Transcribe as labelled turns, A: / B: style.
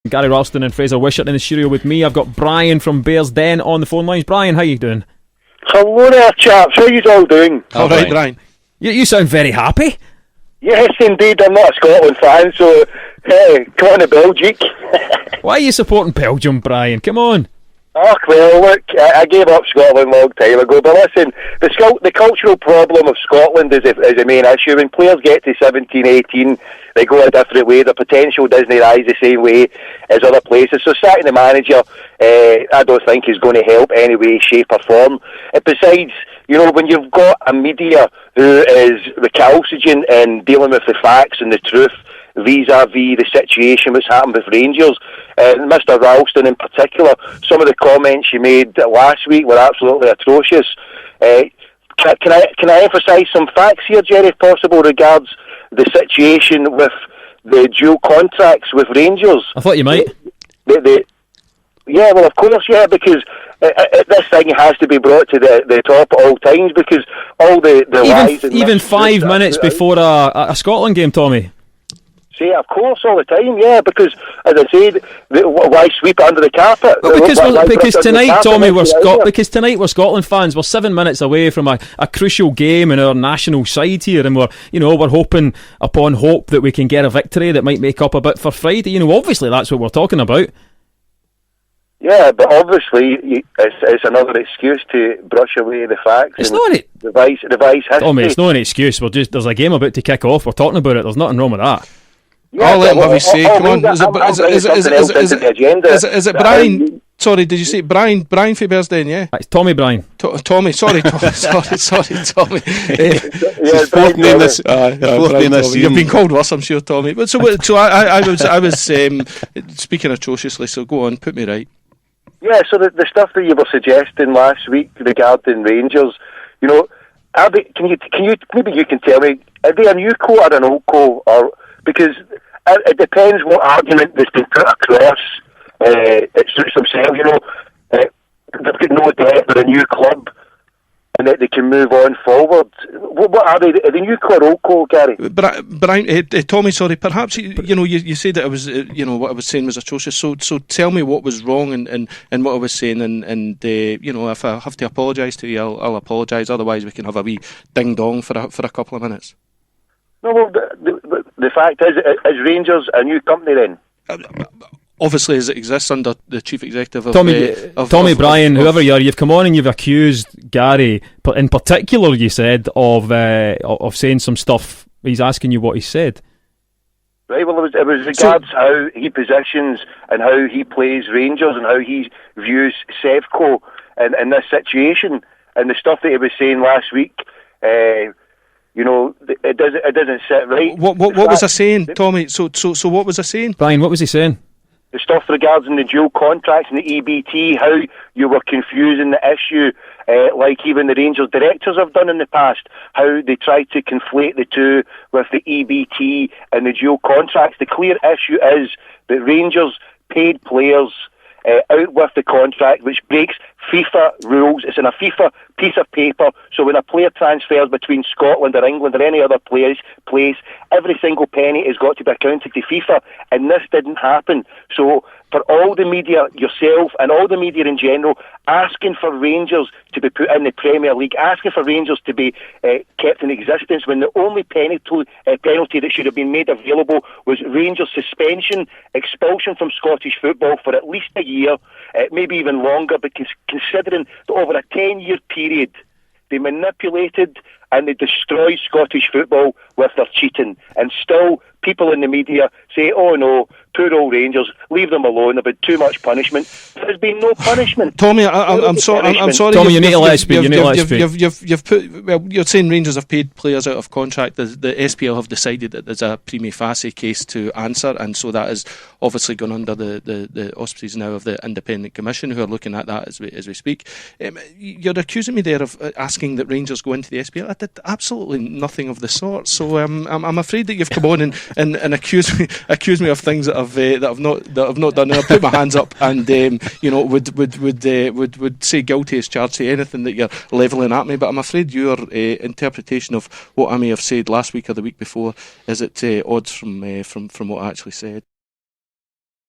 A: Gary Ralston and Fraser Wishart in the studio with me. I've got Brian from Bearsden on the phone lines. Brian, how you doing?
B: Hello there, chaps. How you all doing?
C: All right, Brian.
A: You sound very happy.
B: Yes, indeed. I'm not a Scotland fan, so hey, come on to Belgium.
A: Why are you supporting Belgium, Brian? Come on.
B: Oh, well, look, I gave up Scotland a long time ago, but listen, the cultural problem of Scotland is a main issue. When players get to 17, 18, they go a different way. The potential doesn't rise the same way as other places. So sacking the manager, I don't think is going to help any way, shape or form. Besides, you know, when you've got a media who is recalcitrant in dealing with the facts and the truth, vis-a-vis the situation that's happened with Rangers, Mr. Ralston in particular, some of the comments she made last week were absolutely atrocious. Can I emphasise some facts here, Jerry, if possible, regards the situation with the dual contracts with Rangers?
A: I thought you might.
B: Yeah, well, of course, yeah, because this thing has to be brought to the top at all times, because all the lies...
A: Even 5 minutes before a Scotland game, Tommy.
B: See, of course, all the time, yeah, because, as I said, why sweep it under the carpet?
A: Well, because tonight, Tommy, because tonight we're Scotland fans. We're 7 minutes away from a crucial game in our national side here, and we're hoping upon hope that we can get a victory that might make up a bit for Friday. You know, obviously that's what we're talking about.
B: Yeah, but obviously it's another excuse to brush away the facts.
A: It's not it.
B: Revise history.
A: Tommy, it's not an excuse. There's a game about to kick off. We're talking about it. There's nothing wrong with that.
B: Yeah,
C: I'll let Murray say. Come on, is it Brian? Sorry, did you say Brian for Bearsden? Yeah,
A: it's Tommy Brian.
C: Tommy, sorry, Tommy.
B: Yeah,
C: fourth name this. You've been called worse, I'm sure, Tommy. But so I was speaking atrociously. So go on, put me right.
B: Yeah, so the stuff that you were suggesting last week regarding Rangers, you know, can you maybe you can tell me, are they a new co or an old co, or because it depends what argument that's been put across. It suits themselves, you know. They've got no debt, they're a new club, and that they can move on forward. What are they? Are they new co or old co, Gary?
C: Brian, Tommy, sorry. Perhaps you said that I was, what I was saying was atrocious. So tell me what was wrong and what I was saying, and if I have to apologise to you, I'll apologise. Otherwise, we can have a wee ding dong for a couple of minutes.
B: No, well, the fact is Rangers a new company then?
C: Obviously, as it exists under the chief executive of
A: Tommy Brian, whoever you are, you've come on and you've accused Gary, in particular, you said, of saying some stuff. He's asking you what he said.
B: Right, well, it was regards how he positions and how he plays Rangers and how he views Sevco in this situation, and the stuff that he was saying last week. It doesn't sit right.
C: What was I saying, Tommy? So what was I saying?
A: Brian, what was he saying?
B: The stuff regarding the dual contracts and the EBT, how you were confusing the issue, like even the Rangers directors have done in the past, how they tried to conflate the two with the EBT and the dual contracts. The clear issue is that Rangers paid players out with the contract, which breaks FIFA rules. It's in a FIFA piece of paper, so when a player transfers between Scotland or England or any other place, every single penny has got to be accounted to FIFA, and this didn't happen. So for all the media, yourself and all the media in general, asking for Rangers to be put in the Premier League, asking for Rangers to be kept in existence, when the only penalty that should have been made available was Rangers suspension, expulsion from Scottish football for at least a year, maybe even longer, because considering that over a 10-year period they manipulated and they destroyed Scottish football with their cheating, and still people in the media say, oh no, poor old Rangers, leave them alone, there's been too much punishment. There's been no punishment.
C: Tommy, I'm sorry.
A: Tommy, you need to let us speak.
C: You're saying Rangers have paid players out of contract. The SPL have decided that there's a prima facie case to answer, and so that is obviously gone under the auspices now of the Independent Commission, who are looking at that as we speak. You're accusing me there of asking that Rangers go into the SPL. I did absolutely nothing of the sort. So I'm afraid that you've come on and accused me of things that I've not done. And I put my hands up and would say guilty as charged, say anything that you're levelling at me. But I'm afraid your interpretation of what I may have said last week or the week before is at odds from what I actually said.